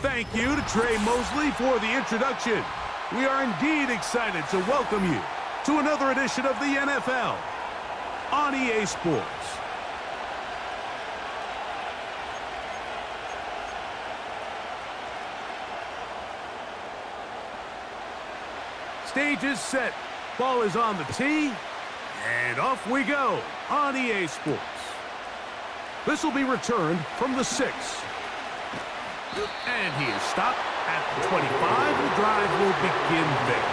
Thank you to Trey Mosley for the introduction. We are indeed excited to welcome you to another edition of the NFL on EA Sports. Stage is set. Ball is on the tee. And off we go on EA Sports. This will be returned from the 6. And he is stopped at the 25. The drive will begin there.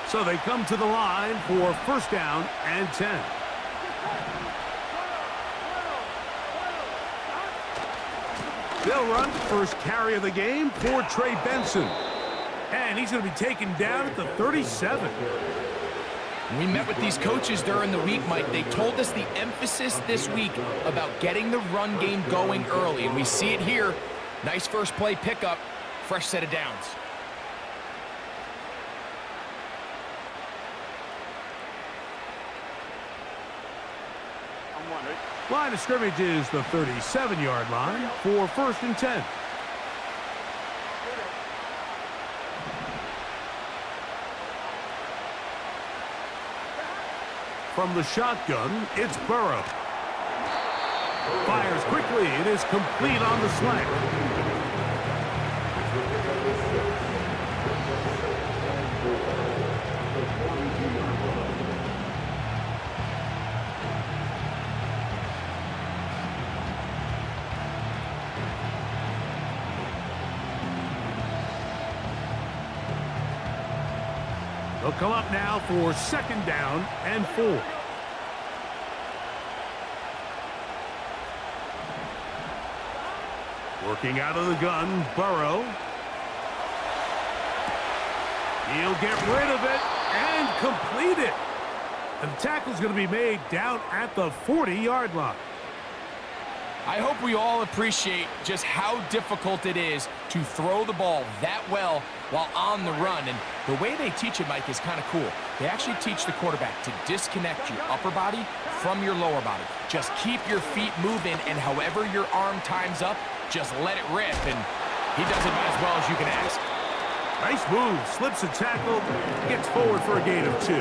So they come to the line for first down and 10. They'll run first carry of the game for Trey Benson. And he's going to be taken down at the 37. We met with these coaches during the week, Mike. They told us the emphasis this week about getting the run game going early. And we see it here. Nice first play pickup. Fresh set of downs. Line of scrimmage is the 37-yard line for first and 10. From the shotgun, it's Burrow. Fires quickly. It is complete on the slant. They'll come up now for second down and 4. Working out of the gun, Burrow. He'll get rid of it and complete it. And the tackle's going to be made down at the 40-yard line. I hope we all appreciate just how difficult it is to throw the ball that well while on the run. And the way they teach it, Mike, is kind of cool. They actually teach the quarterback to disconnect your upper body from your lower body. Just keep your feet moving, and however your arm times up, just let it rip. And he does it as well as you can ask. Nice move. Slips a tackle. Gets forward for a gain of 2.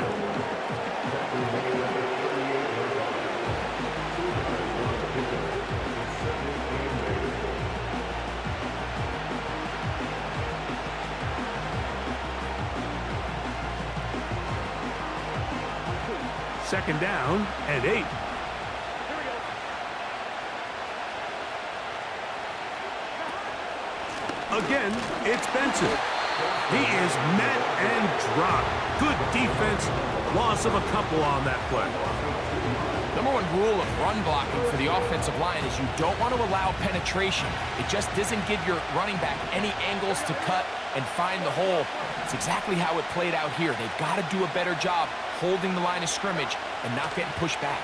Second down and 8. Again, it's Benson. He is met and dropped. Good defense. Loss of a couple on that play. Number one rule of run blocking for the offensive line is you don't want to allow penetration. It just doesn't give your running back any angles to cut and find the hole. It's exactly how it played out here. They've got to do a better job holding the line of scrimmage and not getting pushed back.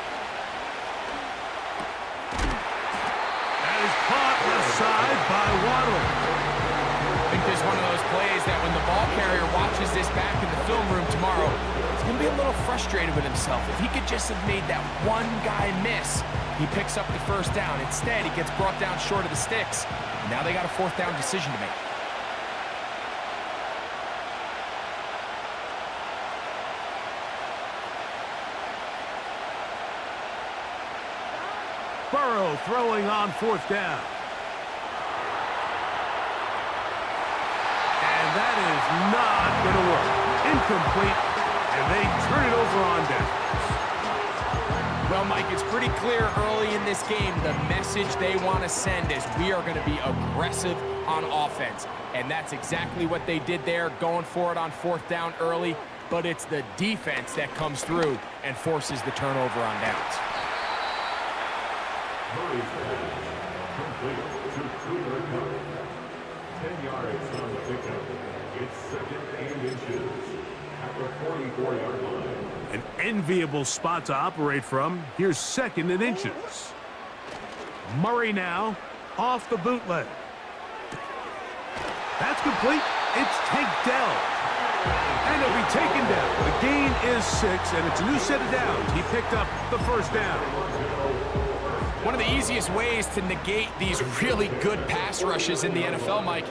That is caught left side by Waddle. I think there's one of those plays that when the ball carrier watches this back in the film room tomorrow, he's going to be a little frustrated with himself. If he could just have made that one guy miss, he picks up the first down. Instead, he gets brought down short of the sticks. And now they got a fourth down decision to make. Burrow throwing on fourth down. And that is not going to work. Incomplete, and they turn it over on downs. Well, Mike, it's pretty clear early in this game the message they want to send is we are going to be aggressive on offense. And that's exactly what they did there, going for it on fourth down early. But it's the defense that comes through and forces the turnover on downs. Complete to Cooper Cup. 10 yards on the pickup. It's second and inches at the 44-yard line. An enviable spot to operate from. Here's second and inches. Murray now off the bootleg. That's complete. It's taken down. And it'll be taken down. The gain is 6, and it's a new set of downs. He picked up the first down. One of the easiest ways to negate these really good pass rushes in the NFL, Mike,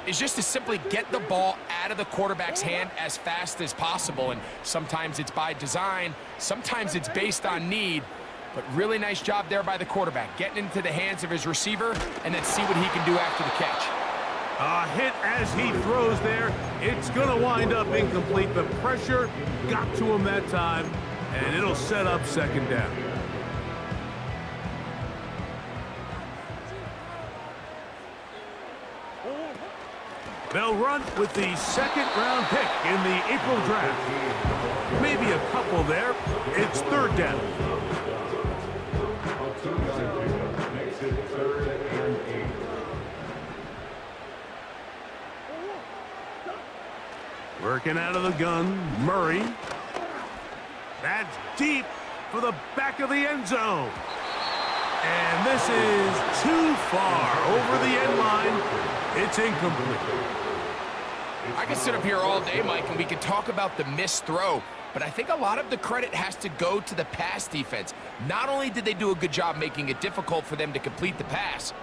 is just to simply get the ball out of the quarterback's hand as fast as possible. And sometimes it's by design, sometimes it's based on need. But really nice job there by the quarterback, getting into the hands of his receiver and then see what he can do after the catch. A hit as he throws there. It's going to wind up incomplete. The pressure got to him that time, and it'll set up second down. They'll run with the second-round pick in the April draft. Maybe a couple there. It's third down. Makes it 3rd and 8. Working out of the gun, Murray. That's deep for the back of the end zone. And this is too far over the end line. It's incomplete. I could sit up here all day, Mike, and we could talk about the missed throw, but I think a lot of the credit has to go to the pass defense. Not only did they do a good job making it difficult for them to complete the pass,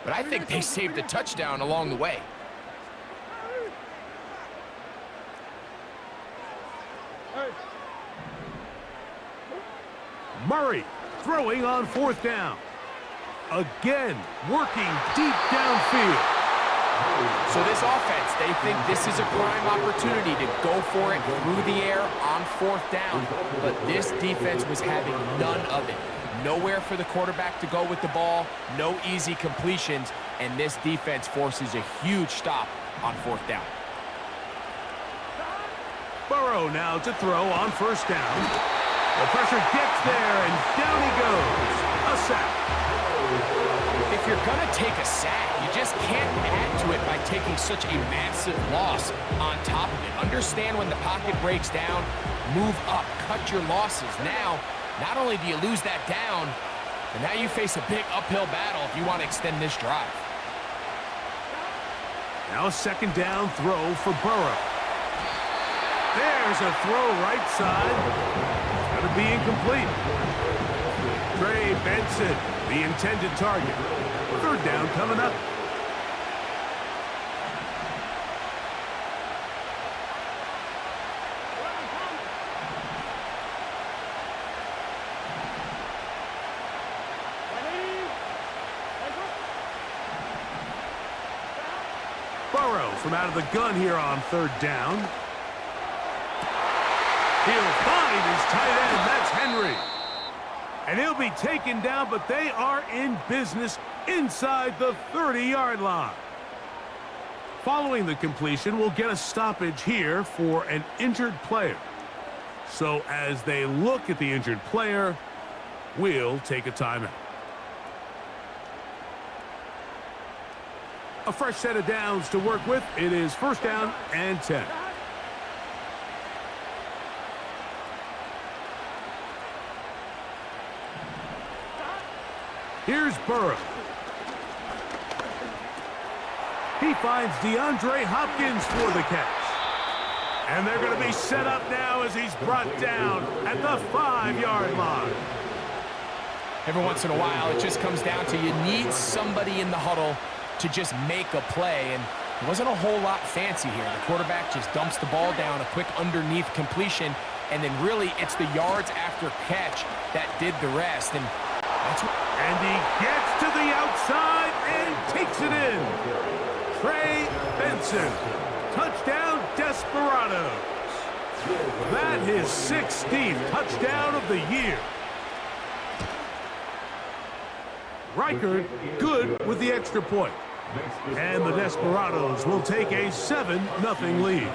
but I think they saved a touchdown along the way. Murray throwing on fourth down. Again, working deep downfield. So this offense, they think this is a prime opportunity to go for it through the air on fourth down. But this defense was having none of it. Nowhere for the quarterback to go with the ball, no easy completions, and this defense forces a huge stop on fourth down. Burrow now to throw on first down. The pressure gets there, and down he goes. A sack. If you're going to take a sack, you just can't add to it by taking such a massive loss on top of it. Understand when the pocket breaks down, move up, cut your losses. Now, not only do you lose that down, but now you face a big uphill battle if you want to extend this drive. Now a second down throw for Burrow. There's a throw right side. It's going to be incomplete. Trey Benson, the intended target. Third down coming up. Burrow from out of the gun here on third down. He'll find his tight end. That's Henry. And he'll be taken down, but they are in business inside the 30-yard line. Following the completion, we'll get a stoppage here for an injured player. So as they look at the injured player, we'll take a timeout. A fresh set of downs to work with. It is first down and 10. Here's Burrow. He finds DeAndre Hopkins for the catch. And they're going to be set up now as he's brought down at the 5-yard line. Every once in a while, it just comes down to you need somebody in the huddle to just make a play, and it wasn't a whole lot fancy here. The quarterback just dumps the ball down, a quick underneath completion, and then really it's the yards after catch that did the rest. And he gets to the outside and takes it in. Trey Benson, touchdown Desperados. That is 16th touchdown of the year. Reichard good with the extra point. And the Desperados will take a 7-0 lead.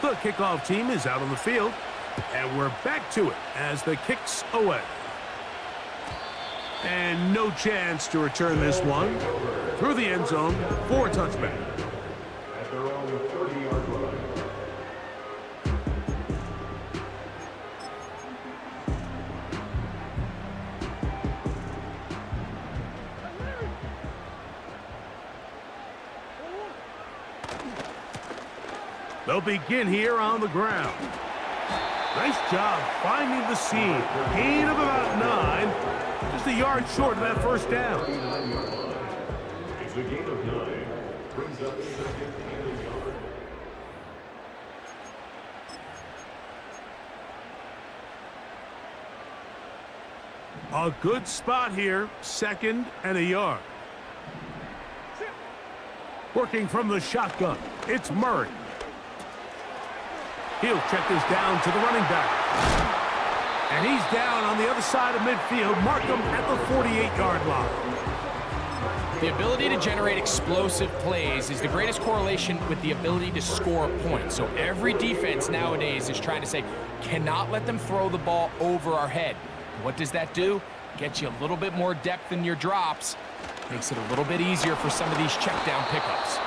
The kickoff team is out on the field, and we're back to it as the kick's away. And no chance to return this one through the end zone for a touchback. At their own 30-yard line. They'll begin here on the ground. Nice job finding the seam. Gain of about 9. Just a yard short of that first down. It's a gain of 9. Brings up second and a yard. A good spot here. Second and a yard. Working from the shotgun, it's Murray. He'll check this down to the running back. And he's down on the other side of midfield. Mark him at the 48-yard line. The ability to generate explosive plays is the greatest correlation with the ability to score points. So every defense nowadays is trying to say, cannot let them throw the ball over our head. What does that do? Gets you a little bit more depth in your drops. Makes it a little bit easier for some of these check down pickups.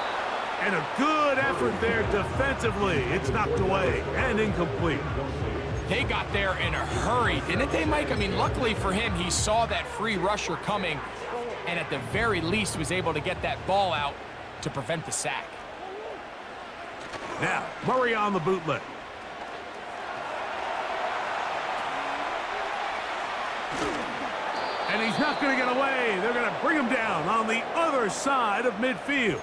And a good effort there defensively. It's knocked away and incomplete. They got there in a hurry, didn't they, Mike? I mean, luckily for him, he saw that free rusher coming and at the very least was able to get that ball out to prevent the sack. Now, Murray on the bootleg. And he's not going to get away. They're going to bring him down on the other side of midfield.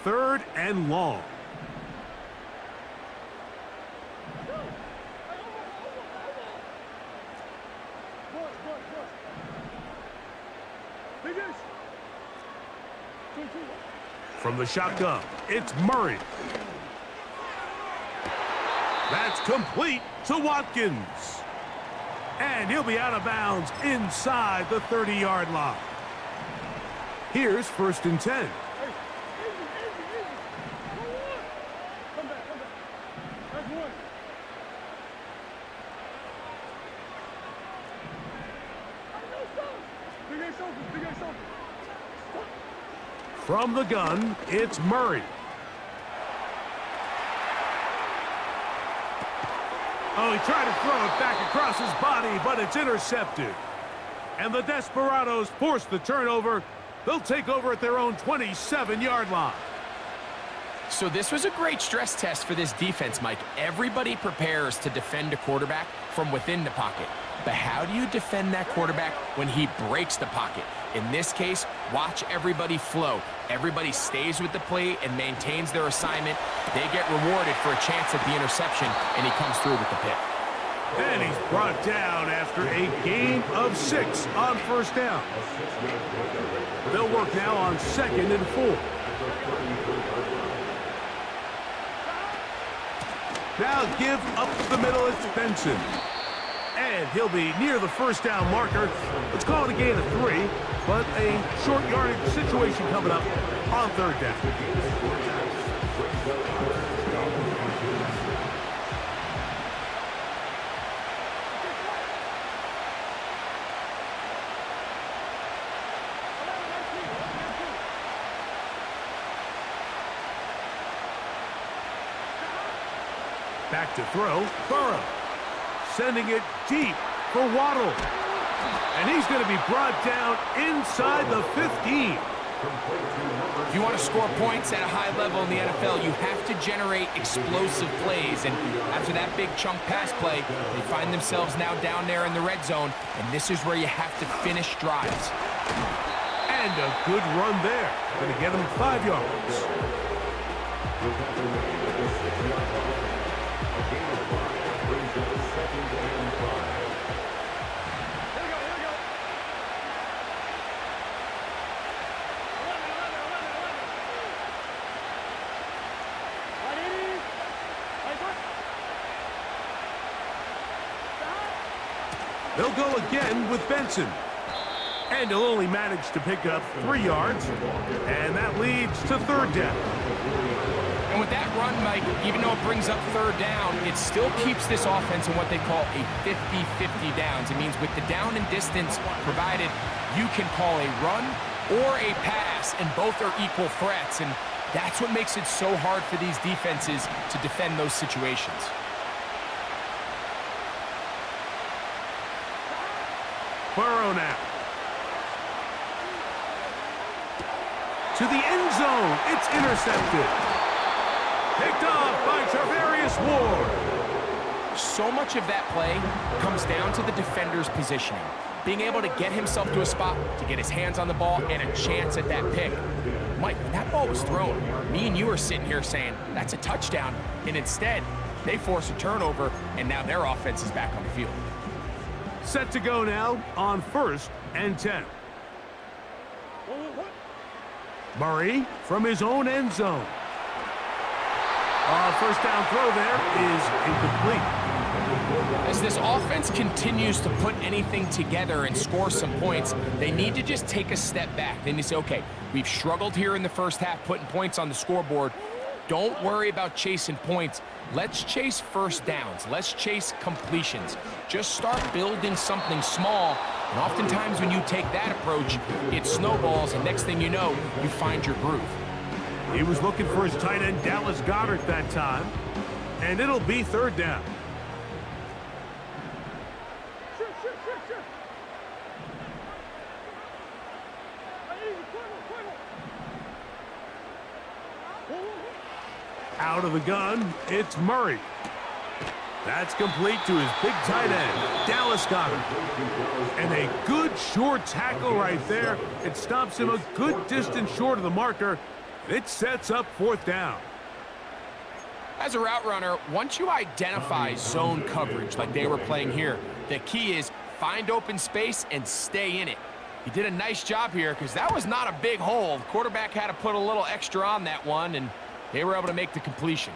Third and long. From the shotgun, it's Murray. That's complete to Watkins. And he'll be out of bounds inside the 30-yard line. Here's 1st and 10. From the gun, it's Murray. Oh, he tried to throw it back across his body, but it's intercepted. And the Desperados force the turnover. They'll take over at their own 27-yard line. So this was a great stress test for this defense, Mike. Everybody prepares to defend a quarterback from within the pocket. But how do you defend that quarterback when he breaks the pocket? In this case, watch everybody flow. Everybody stays with the play and maintains their assignment. They get rewarded for a chance at the interception, and he comes through with the pick. And he's brought down after a gain of 6 on 1st down. They'll work now on 2nd and 4. Now give up the middle, it's Benson. And he'll be near the 1st down marker. Let's call it a gain of 3, but a short yardage situation coming up on 3rd down. Back to throw, Burrow. Sending it deep for Waddle. And he's going to be brought down inside the 15. If you want to score points at a high level in the NFL, you have to generate explosive plays. And after that big chunk pass play, they find themselves now down there in the red zone. And this is where you have to finish drives. And a good run there. Going to get him 5 yards. They'll go again with Benson. And he'll only manage to pick up 3 yards. And that leads to 3rd down. And with that run, Mike, even though it brings up 3rd down, it still keeps this offense in what they call a 50-50 downs. It means with the down and distance provided, you can call a run or a pass, and both are equal threats. And that's what makes it so hard for these defenses to defend those situations. Burrow now. To the end zone. It's intercepted. Picked off by Charvarius Ward. So much of that play comes down to the defender's positioning. Being able to get himself to a spot, to get his hands on the ball, and a chance at that pick. Mike, when that ball was thrown, me and you are sitting here saying, that's a touchdown. And instead, they force a turnover, and now their offense is back on the field. Set to go now on 1st and 10. Murray from his own end zone. First down throw there is incomplete. As this offense continues to put anything together and score some points, they need to just take a step back. They need to say, okay, we've struggled here in the first half putting points on the scoreboard. Don't worry about chasing points. Let's chase first downs. Let's chase completions. Just start building something small. And oftentimes when you take that approach, it snowballs, and next thing you know, you find your groove. He was looking for his tight end, Dallas Goedert, that time. And it'll be 3rd down. Out of the gun, it's Murray. That's complete to his big tight end, Dallas Goedert. And a good short tackle right there. It stops him a good distance short of the marker. It sets up 4th down. As a route runner, once you identify zone coverage like they were playing here, the key is find open space and stay in it. He did a nice job here because that was not a big hole. The quarterback had to put a little extra on that one, and they were able to make the completion.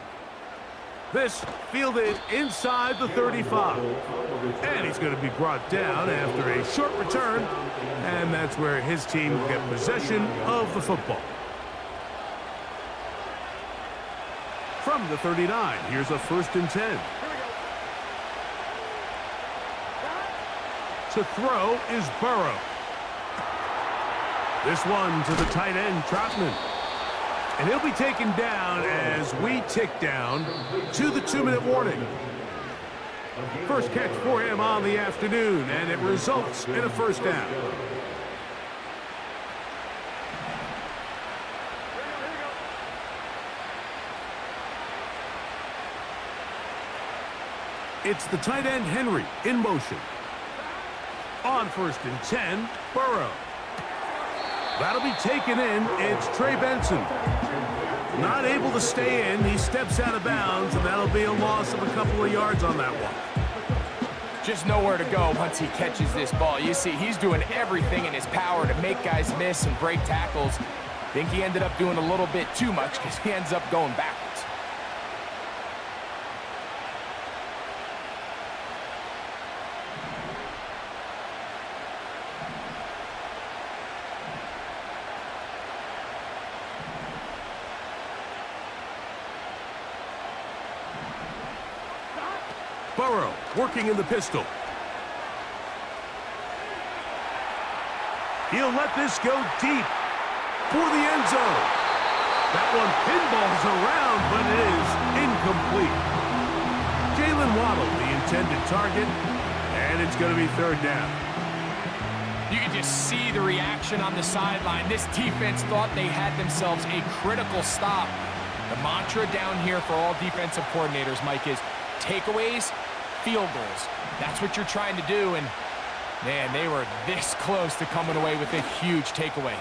This fielded inside the 35. And he's going to be brought down after a short return. And that's where his team will get possession of the football. From the 39, here's a 1st and 10. To throw is Burrow. This one to the tight end, Trotman. And he'll be taken down as we tick down to the 2-minute warning. First catch for him on the afternoon, and it results in a 1st down. It's the tight end, Henry, in motion. On 1st and 10, Burrow. That'll be taken in. It's Trey Benson. Not able to stay in. He steps out of bounds, and that'll be a loss of a couple of yards on that one. Just nowhere to go once he catches this ball. You see, he's doing everything in his power to make guys miss and break tackles. I think he ended up doing a little bit too much because he ends up going backwards. Burrow working in the pistol. He'll let this go deep for the end zone. That one pinballs around, but it is incomplete. Jalen Waddle, the intended target, and it's going to be 3rd down. You can just see the reaction on the sideline. This defense thought they had themselves a critical stop. The mantra down here for all defensive coordinators, Mike, is takeaways, field goals. That's what you're trying to do, and man, they were this close to coming away with a huge takeaway.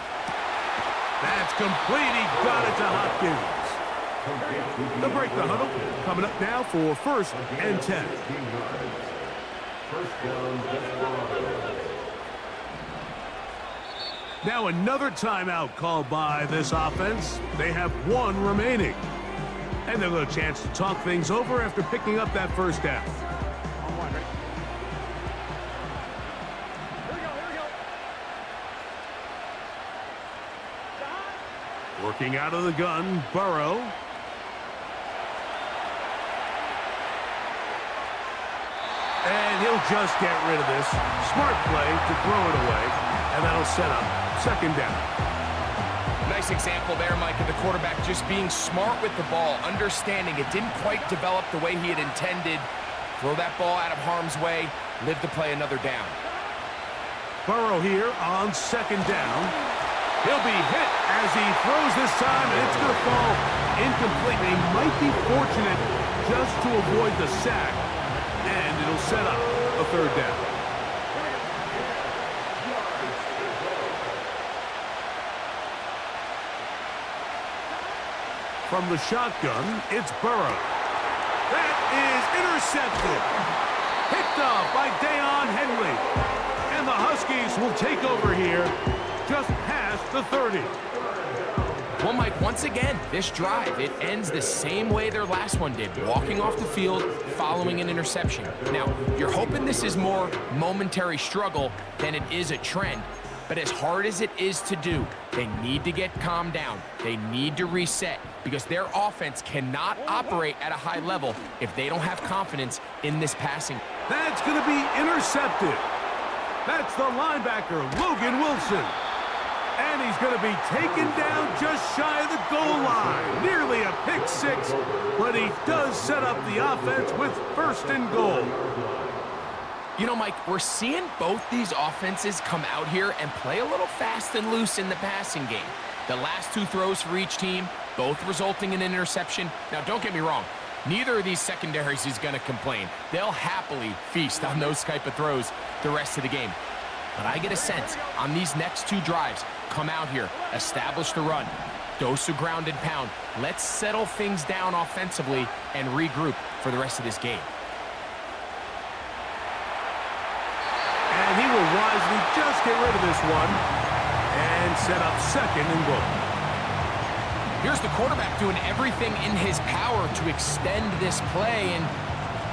That's complete. He got it to Hopkins. They'll break the huddle. Coming up now for 1st and 10. Now another timeout called by this offense. They have 1 remaining. And they'll get a chance to talk things over after picking up that 1st down. Working out of the gun, Burrow. And he'll just get rid of this. Smart play to throw it away, and that'll set up 2nd down. Nice example there, Mike, of the quarterback just being smart with the ball, understanding it didn't quite develop the way he had intended. Throw that ball out of harm's way, live to play another down. Burrow here on second down. He'll be hit as he throws this time, and it's going to fall incomplete. They might be fortunate just to avoid the sack, and it'll set up a third down. From the shotgun, it's Burrow. That is intercepted. Picked off by Deion Henley. And the Huskies will take over here just past the 30. Well, Mike, once again, this drive, it ends the same way their last one did, walking off the field following an interception. Now, you're hoping this is more momentary struggle than it is a trend. But as hard as it is to do, they need to get calmed down. They need to reset because their offense cannot operate at a high level if they don't have confidence in this passing. That's going to be intercepted. That's the linebacker, Logan Wilson. And he's going to be taken down just shy of the goal line. Nearly a pick six, but he does set up the offense with first and goal. You know, Mike, we're seeing both these offenses come out here and play a little fast and loose in the passing game. The last two throws for each team, both resulting in an interception. Now, don't get me wrong. Neither of these secondaries is going to complain. They'll happily feast on those type of throws the rest of the game. But I get a sense on these next two drives, come out here, establish the run, dose of ground and pound. Let's settle things down offensively and regroup for the rest of this game. And he will wisely just get rid of this one and set up second and goal. Here's the quarterback doing everything in his power to extend this play, and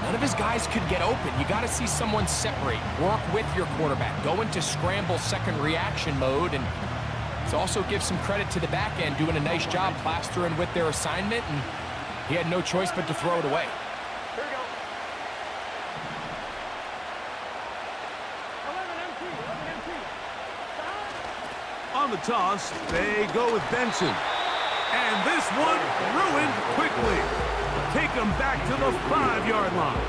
none of his guys could get open. You got to see someone separate, work with your quarterback, go into scramble second reaction mode, and it also gives some credit to the back end doing a nice job plastering with their assignment, and he had no choice but to throw it away. Here we go. 11 empty. On the toss, they go with Benson. And this one ruined quickly. Take them back to the 5-yard line.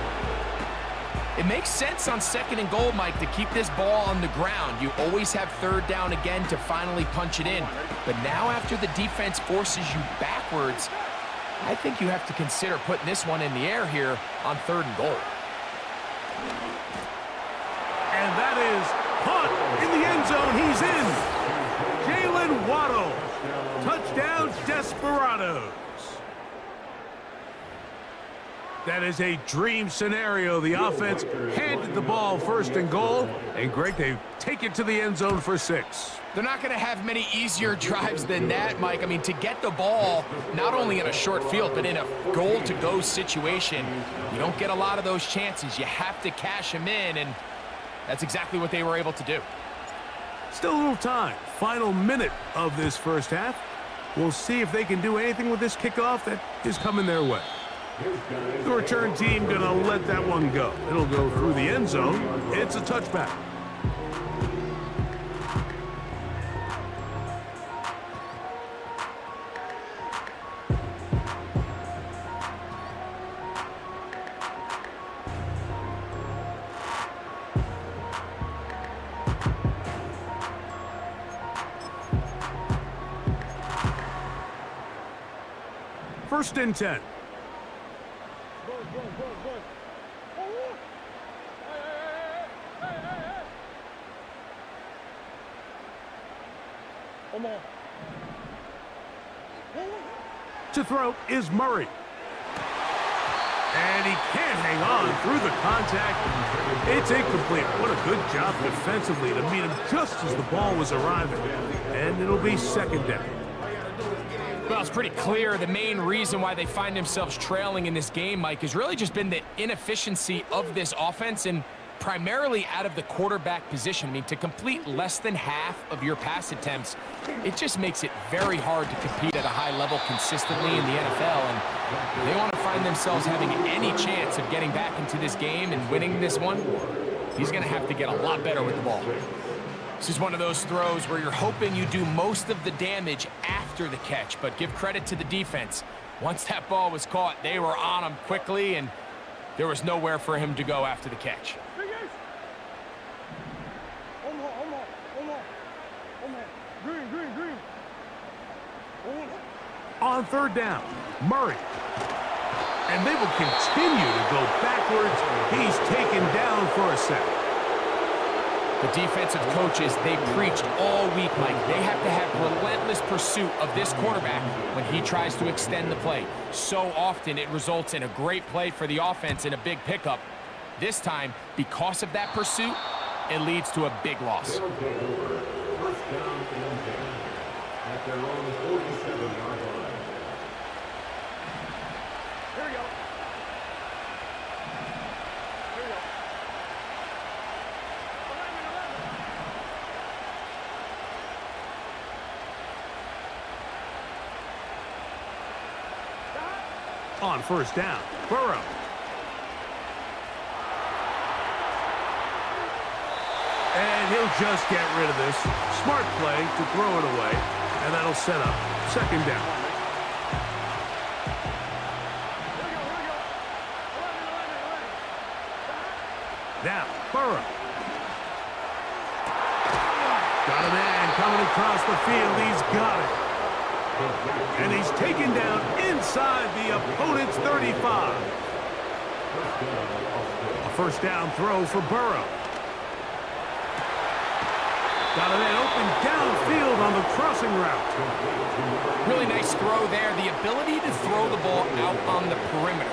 It makes sense on second and goal, Mike, to keep this ball on the ground. You always have third down again to finally punch it in. But now after the defense forces you backwards, I think you have to consider putting this one in the air here on third and goal. And that is caught in the end zone. He's in. Jalen Waddle. Touchdown, Desperados. That is a dream scenario. The offense handed the ball first and goal. And Greg, they take it to the end zone for 6. They're not going to have many easier drives than that, Mike. I mean, to get the ball, not only in a short field, but in a goal-to-go situation, you don't get a lot of those chances. You have to cash them in, and that's exactly what they were able to do. Still a little time. Final minute of this first half. We'll see if they can do anything with this kickoff that is coming their way. The return team going to let that one go. It'll go through the end zone. It's a touchback. First and 10. To throw is Murray. And he can't hang on through the contact. It's incomplete. What a good job defensively to meet him just as the ball was arriving. And it'll be second down. Well, it's pretty clear the main reason why they find themselves trailing in this game, Mike, has really just been the inefficiency of this offense and primarily out of the quarterback position. I mean, to complete less than half of your pass attempts, it just makes it very hard to compete at a high level consistently in the NFL. And if they want to find themselves having any chance of getting back into this game and winning this one, he's going to have to get a lot better with the ball. This is one of those throws where you're hoping you do most of the damage after the catch, but give credit to the defense. Once that ball was caught, they were on him quickly, and there was nowhere for him to go after the catch. Green. On third down, Murray. And they will continue to go backwards. He's taken down for a sack. The defensive coaches, they preached all week, Mike. They have to have relentless pursuit of this quarterback when he tries to extend the play. So often it results in a great play for the offense and a big pickup. This time, because of that pursuit, it leads to a big loss. They'll take over. First down and 10 at their own 47-yard line. Here we go. On first down, Burrow. And he'll just get rid of this. Smart play to throw it away, and that'll set up second down. Now, Burrow. Got a man coming across the field. He's got it. And he's taken down inside the opponent's 35. A first down throw for Burrow. Got a man open downfield on the crossing route. Really nice throw there. The ability to throw the ball out on the perimeter.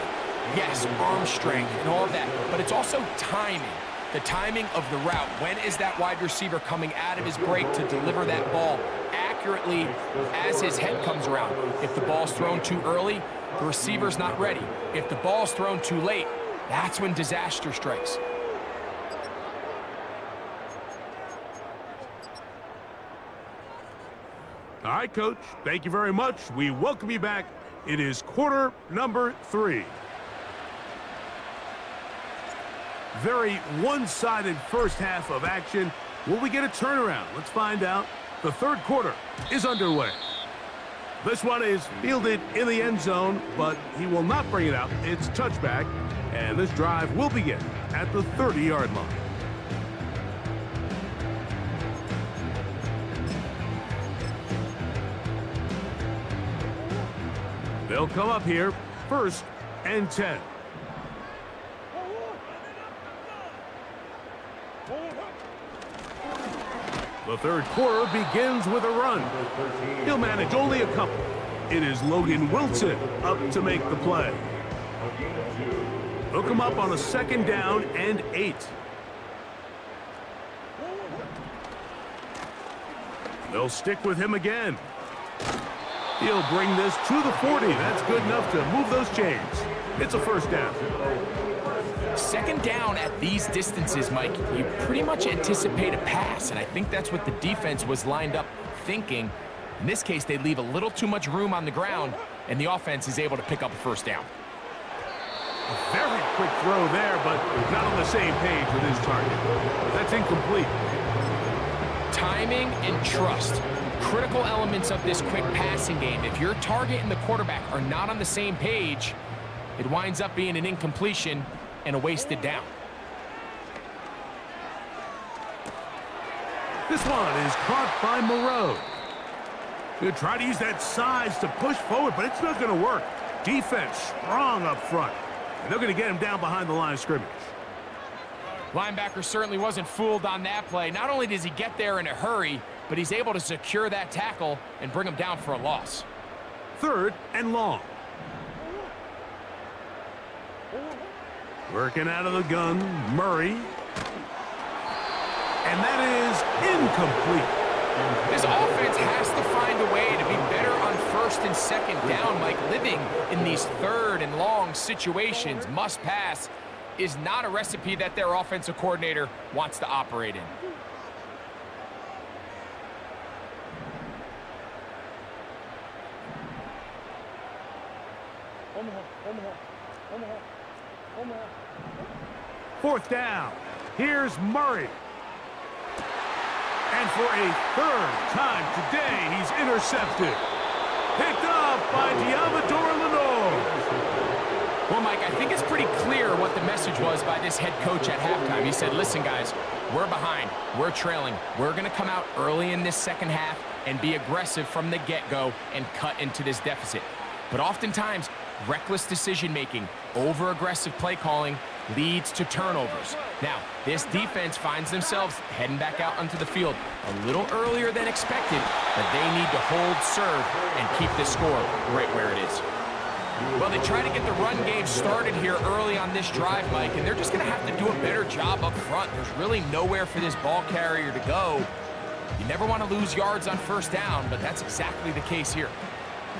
Yes, arm strength and all of that, but it's also timing. The timing of the route. When is that wide receiver coming out of his break to deliver that ball accurately as his head comes around? If the ball's thrown too early, the receiver's not ready. If the ball's thrown too late, that's when disaster strikes. All right, Coach. Thank you very much. We welcome you back. It is quarter number 3. Very one-sided first half of action. Will we get a turnaround? Let's find out. The third quarter is underway. This one is fielded in the end zone, but he will not bring it out. It's touchback, and this drive will begin at the 30-yard line. They'll come up here, first and 10. The third quarter begins with a run. He'll manage only a couple. It is Logan Wilson up to make the play. Hook him up on a second down and 8. They'll stick with him again. He'll bring this to the 40. That's good enough to move those chains. It's a first down. Second down at these distances, Mike, you pretty much anticipate a pass, and I think that's what the defense was lined up thinking. In this case, they leave a little too much room on the ground, and the offense is able to pick up a first down. A very quick throw there, but not on the same page with his target. That's incomplete. Timing and trust. Critical elements of this quick passing game. If your target and the quarterback are not on the same page, it winds up being an incompletion and a wasted down. This one is caught by Moreau. He'll try to use that size to push forward, but it's not going to work. Defense strong up front. And they're going to get him down behind the line of scrimmage. Linebacker certainly wasn't fooled on that play. Not only does he get there in a hurry, but he's able to secure that tackle and bring him down for a loss. Third and long. Working out of the gun, Murray. And that is incomplete. This offense has to find a way to be better on first and second down. Like living in these third and long situations, must pass, is not a recipe that their offensive coordinator wants to operate in. Fourth down. Here's Murray. And for a third time today, he's intercepted. Picked up by Diamador Lenore. Well, Mike, I think it's pretty clear what the message was by this head coach at halftime. He said, listen, guys, we're behind. We're trailing. We're going to come out early in this second half and be aggressive from the get-go and cut into this deficit. But oftentimes, reckless decision-making, over-aggressive play calling leads to turnovers. Now, this defense finds themselves heading back out onto the field a little earlier than expected, but they need to hold serve and keep this score right where it is. Well, they try to get the run game started here early on this drive, Mike, and they're just going to have to do a better job up front. There's really nowhere for this ball carrier to go. You never want to lose yards on first down, but that's exactly the case here.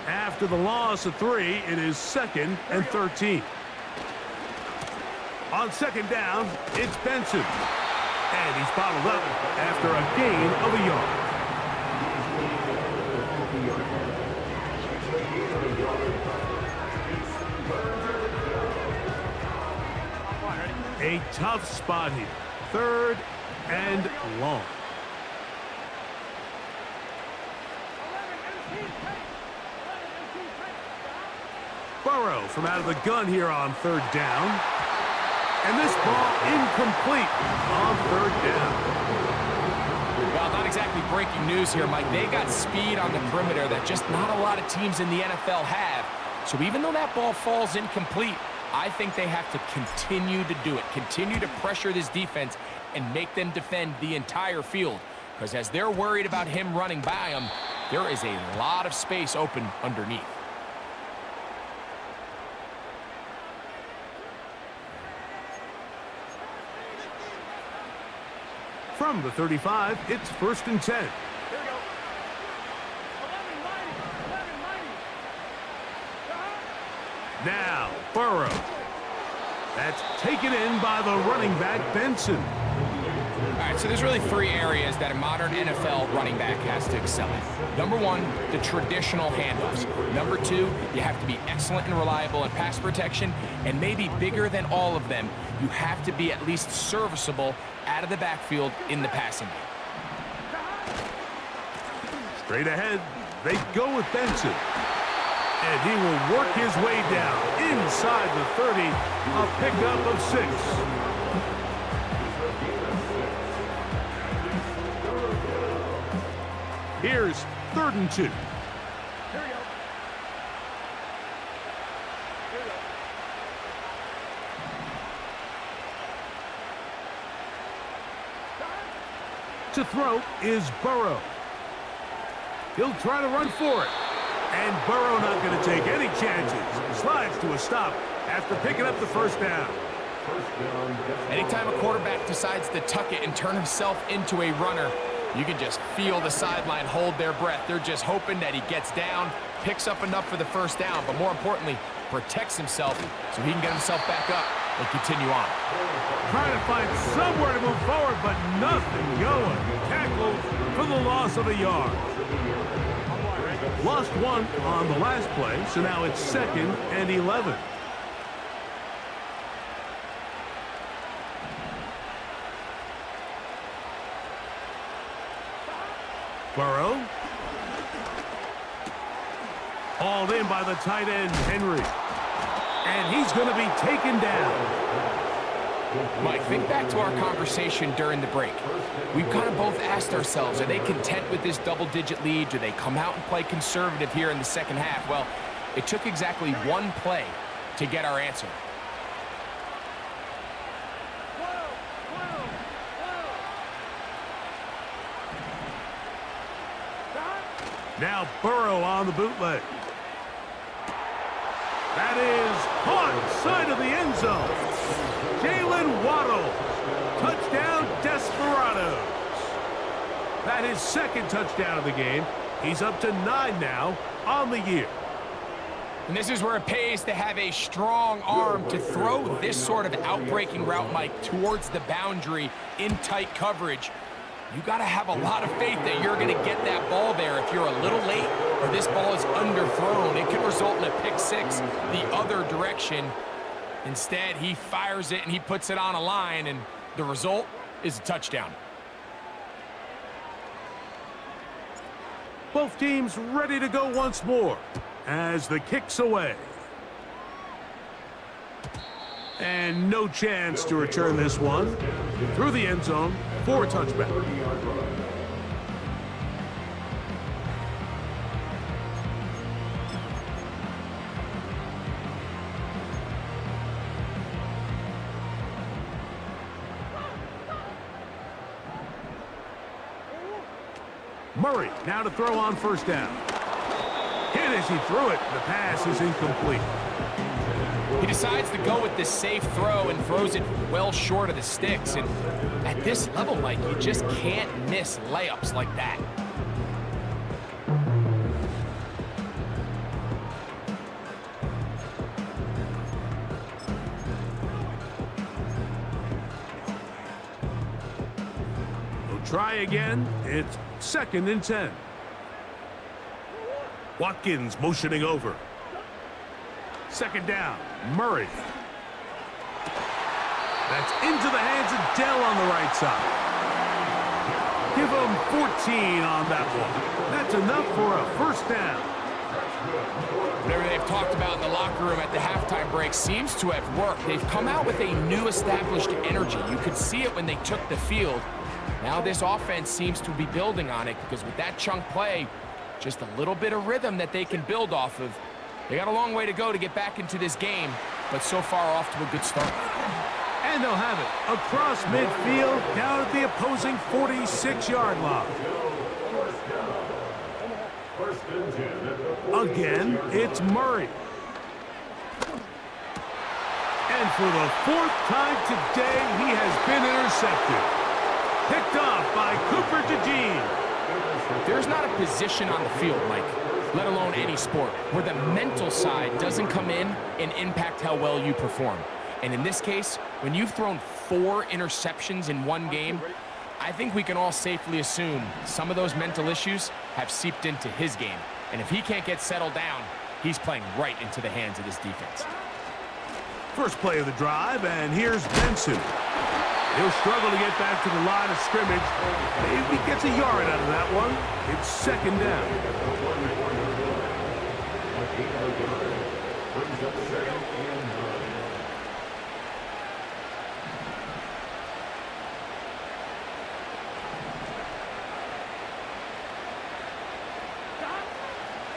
After the loss of 3, it is 2nd and 13. On 2nd down, it's Benson. And he's bottled up after a gain of a yard. A tough spot here. 3rd and long. Burrow from out of the gun here on 3rd down. And this ball incomplete on 3rd down. Well, not exactly breaking news here, Mike. They got speed on the perimeter that just not a lot of teams in the NFL have. So even though that ball falls incomplete, I think they have to continue to do it, continue to pressure this defense and make them defend the entire field. Because as they're worried about him running by them, there is a lot of space open underneath. From the 35, it's 1st and 10. Here we go. 11-90. Now, Burrow. That's taken in by the running back, Benson. All right, so there's really 3 areas that a modern NFL running back has to excel at. Number 1, the traditional handoffs. Number 2, you have to be excellent and reliable in pass protection. And maybe bigger than all of them, you have to be at least serviceable out of the backfield in the passing game. Straight ahead, they go with Benson. And he will work his way down inside the 30, a pickup of 6. Here's 3rd and 2. Here we go. Here we go. To throw is Burrow. He'll try to run for it. And Burrow not going to take any chances. Slides to a stop after picking up the 1st down. Anytime a quarterback decides to tuck it and turn himself into a runner, you can just feel the sideline hold their breath. They're just hoping that he gets down, picks up enough for the 1st down, but more importantly, protects himself so he can get himself back up and continue on. Trying to find somewhere to move forward, but nothing going. Tackled for the loss of a yard. Lost 1 on the last play, so now it's 2nd and 11. Burrow. Hauled in by the tight end, Henry. And he's going to be taken down. Mike, think back to our conversation during the break. We've kind of both asked ourselves, are they content with this double-digit lead? Do they come out and play conservative here in the second half? Well, it took exactly 1 play to get our answer. Now Burrow on the bootleg. That is caught side of the end zone. Jalen Waddle. Touchdown, Desperados. That is 2nd touchdown of the game. He's up to 9 now on the year. And this is where it pays to have a strong arm to throw this sort of outbreaking route, Mike, towards the boundary in tight coverage. You got to have a lot of faith that you're going to get that ball there. If you're a little late or this ball is underthrown, it could result in a pick 6 the other direction. Instead, he fires it and he puts it on a line, and the result is a touchdown. Both teams ready to go once more as the kick's away. And no chance to return this one. Through the end zone for a touchback. Murray now to throw on first down. Hit as he threw it. The pass is incomplete. He decides to go with this safe throw and throws it well short of the sticks. And at this level, Mike, you just can't miss layups like that. We'll try again. It's 2nd and 10. Watkins motioning over. 2nd down. Murray. That's into the hands of Dell on the right side. Give him 14 on that one. That's enough for a first down. Whatever they've talked about in the locker room at the halftime break seems to have worked. They've come out with a new established energy. You could see it when they took the field. Now this offense seems to be building on it because with that chunk play, just a little bit of rhythm that they can build off of. They got a long way to go to get back into this game, but so far off to a good start. And they'll have it across midfield down at the opposing 46-yard line. Again, it's Murray. And for the 4th time today, he has been intercepted. Picked off by Cooper DeJean. There's not a position on the field, Mike, let alone any sport, where the mental side doesn't come in and impact how well you perform. And in this case, when you've thrown 4 interceptions in one game, I think we can all safely assume some of those mental issues have seeped into his game. And if he can't get settled down, he's playing right into the hands of this defense. First play of the drive, and here's Benson. He'll struggle to get back to the line of scrimmage. Maybe gets a yard out of that one. It's 2nd down.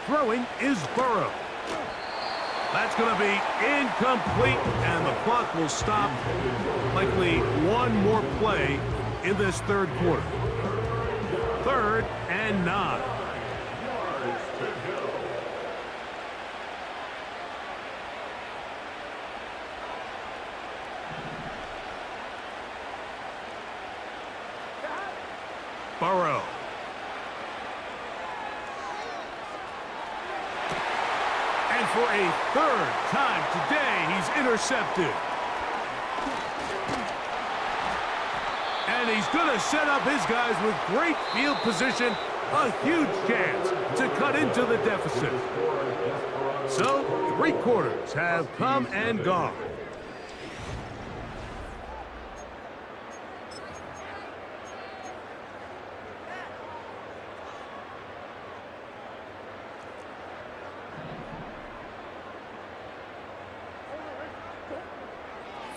Throwing is Burrow. That's going to be incomplete, and the clock will stop. Likely one more play in this 3rd quarter. 3rd and 9. Burrow. And for a 3rd time today, he's intercepted. And he's going to set up his guys with great field position. A huge chance to cut into the deficit. So, 3 quarters have come and gone.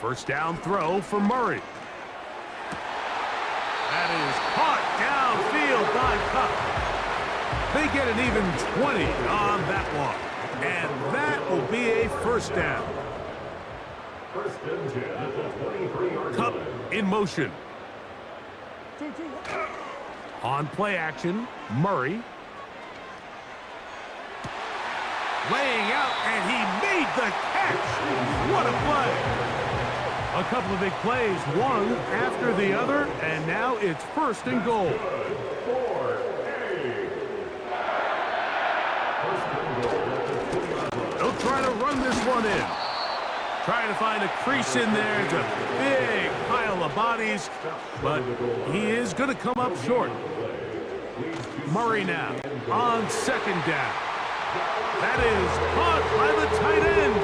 First down throw for Murray. That is caught downfield by Cup. They get an even 20 on that one. And that will be a first down. Cup in motion. On play action, Murray. Laying out, and he made the catch. What a play. A couple of big plays, one after the other, and now it's 1st and goal. They'll try to run this one in. Trying to find a crease in there. It's a big pile of bodies, but he is going to come up short. Murray now on 2nd down. That is caught by the tight end.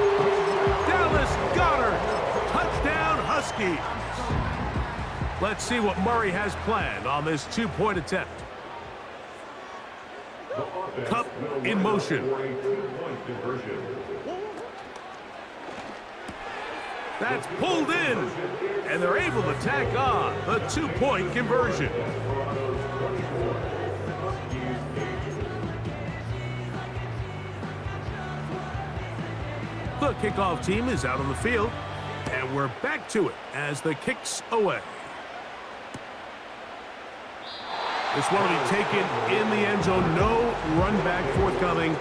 Dallas Goedert. Touchdown, Huskies. Let's see what Murray has planned on this 2-point attempt. Cup in motion. That's pulled in, and they're able to tack on the 2-point conversion. The kickoff team is out on the field, and we're back to it as the kick's away. This one will be taken in the end zone. No run back forthcoming.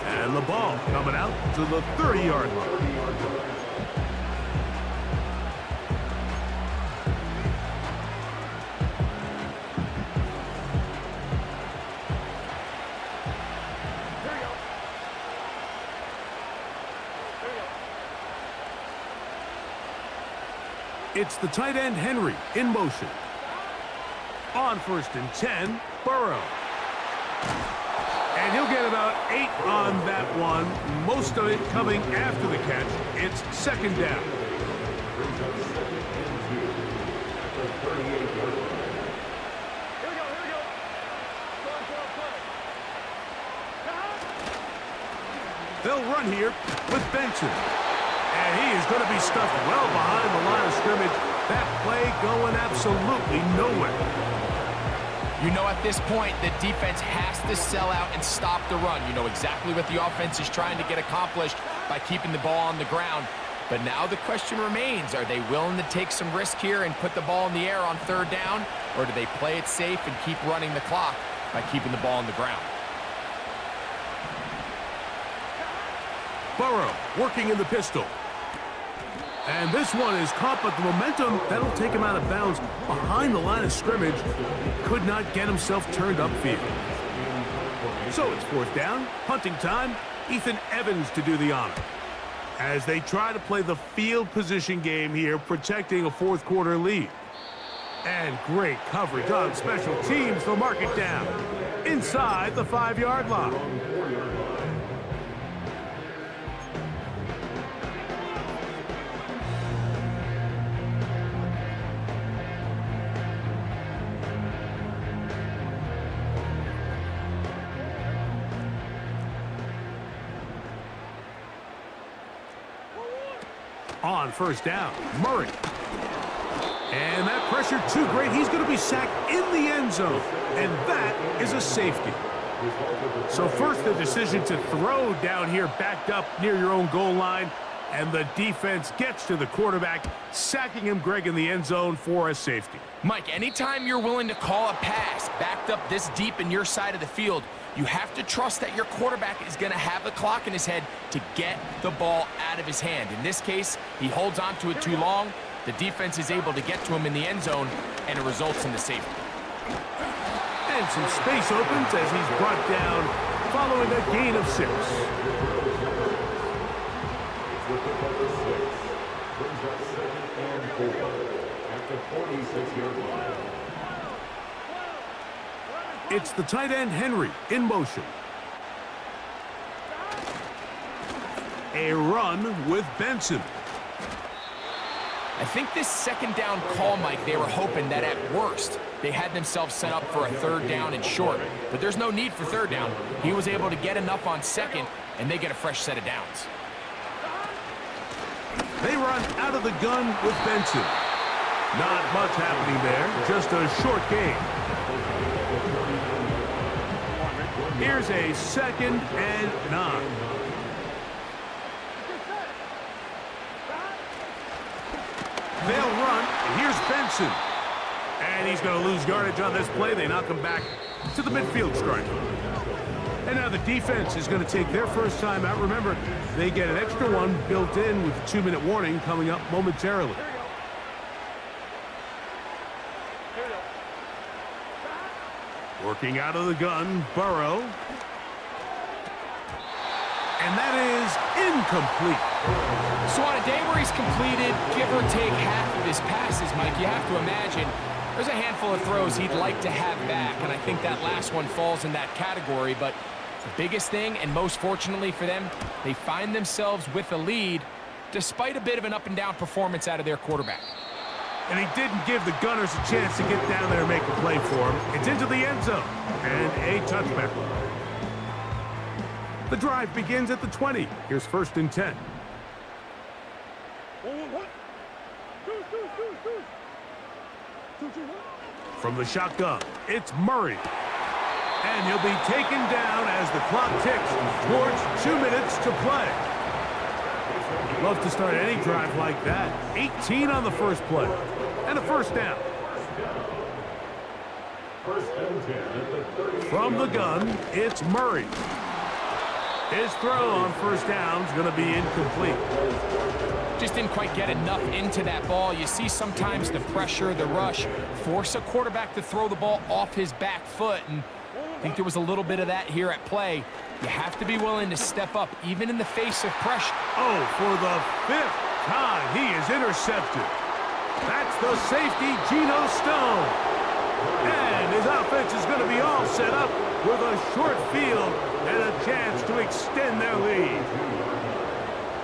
And the ball coming out to the 30-yard line. It's the tight end, Henry, in motion. On 1st and 10, Burrow. And he'll get about 8 on that one. Most of it coming after the catch. It's 2nd down. They'll run here with Benson. And he is going to be stuffed well behind the line of scrimmage. That play going absolutely nowhere. You know at this point, the defense has to sell out and stop the run. You know exactly what the offense is trying to get accomplished by keeping the ball on the ground. But now the question remains, are they willing to take some risk here and put the ball in the air on 3rd down? Or do they play it safe and keep running the clock by keeping the ball on the ground? Burrow working in the pistol. And this one is caught, but the momentum, that'll take him out of bounds behind the line of scrimmage. Could not get himself turned upfield. So it's 4th down, punting time. Ethan Evans to do the honor. As they try to play the field position game here, protecting a 4th quarter lead. And great coverage on special teams. They'll mark it down inside the 5-yard line. On 1st down, Murray. And that pressure too great. He's going to be sacked in the end zone. And that is a safety. So first the decision to throw down here, backed up near your own goal line. And the defense gets to the quarterback, sacking him, Greg, in the end zone for a safety. Mike, anytime you're willing to call a pass backed up this deep in your side of the field, you have to trust that your quarterback is going to have the clock in his head to get the ball out of his hand. In this case, he holds on to it too long. The defense is able to get to him in the end zone, and it results in the safety. And some space opens as he's brought down following a gain of 6. It's the tight end, Henry, in motion. A run with Benson. I think this 2nd down call, Mike, they were hoping that at worst they had themselves set up for a 3rd down and short. But there's no need for 3rd down. He was able to get enough on 2nd, and they get a fresh set of downs. They run out of the gun with Benson. Not much happening there, just a short gain. Here's a 2nd and 9. They'll run. Here's Benson. And he's going to lose yardage on this play. They knock him back to the midfield stripe. And now the defense is going to take their first time out. Remember, they get an extra one built in with a 2-minute warning coming up momentarily. Working out of the gun, Burrow. And that is incomplete. So on a day where he's completed, give or take half of his passes, Mike, you have to imagine there's a handful of throws he'd like to have back, and I think that last one falls in that category. But the biggest thing, and most fortunately for them, they find themselves with a lead despite a bit of an up-and-down performance out of their quarterback. And he didn't give the Gunners a chance to get down there and make a play for him. It's into the end zone and a touchback. The drive begins at the 20. Here's 1st and 10. From the shotgun, it's Murray. And he'll be taken down as the clock ticks towards 2 minutes to play. Love to start any drive like that. 18 on the first play. And a first down. First and 10 at the 30. From the gun, it's Murray. His throw on first down is going to be incomplete. Just didn't quite get enough into that ball. You see sometimes the pressure, the rush, force a quarterback to throw the ball off his back foot, and I think there was a little bit of that here at play. You have to be willing to step up, even in the face of pressure. Oh, for the 5th time, he is intercepted. That's the safety, Geno Stone. And his offense is going to be all set up with a short field and a chance to extend their lead.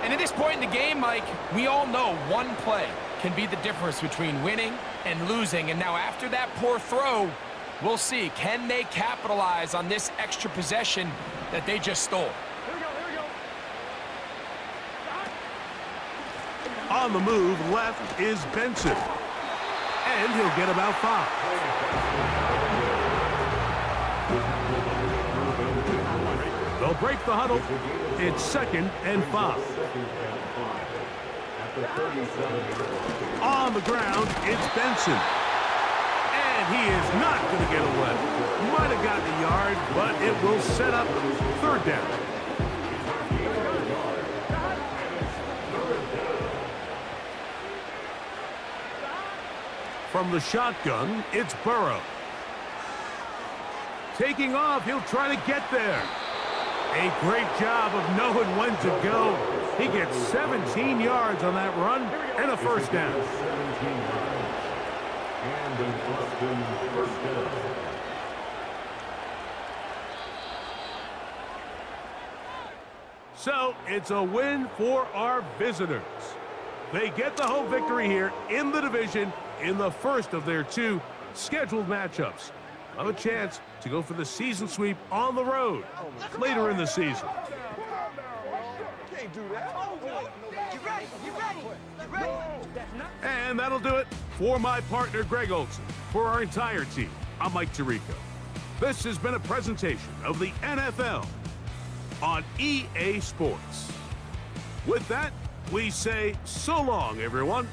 And at this point in the game, Mike, we all know one play can be the difference between winning and losing. And now after that poor throw, we'll see, can they capitalize on this extra possession that they just stole? Here we go. On the move, left is Benson. And he'll get about 5. They'll break the huddle. It's 2nd and 5. On the ground, it's Benson. And he is not going to get away. Might have gotten a yard, but it will set up 3rd down. From the shotgun, it's Burrow. Taking off, he'll try to get there. A great job of knowing when to go. He gets 17 yards on that run and a first down. And an Austin first down. So it's a win for our visitors. They get the home victory here in the division in the first of their 2 scheduled matchups. Have a chance to go for the season sweep on the road later in the season. Can't do that. You ready? And that'll do it for my partner, Greg Olson. For our entire team, I'm Mike Tirico. This has been a presentation of the NFL on EA Sports. With that, we say so long, everyone.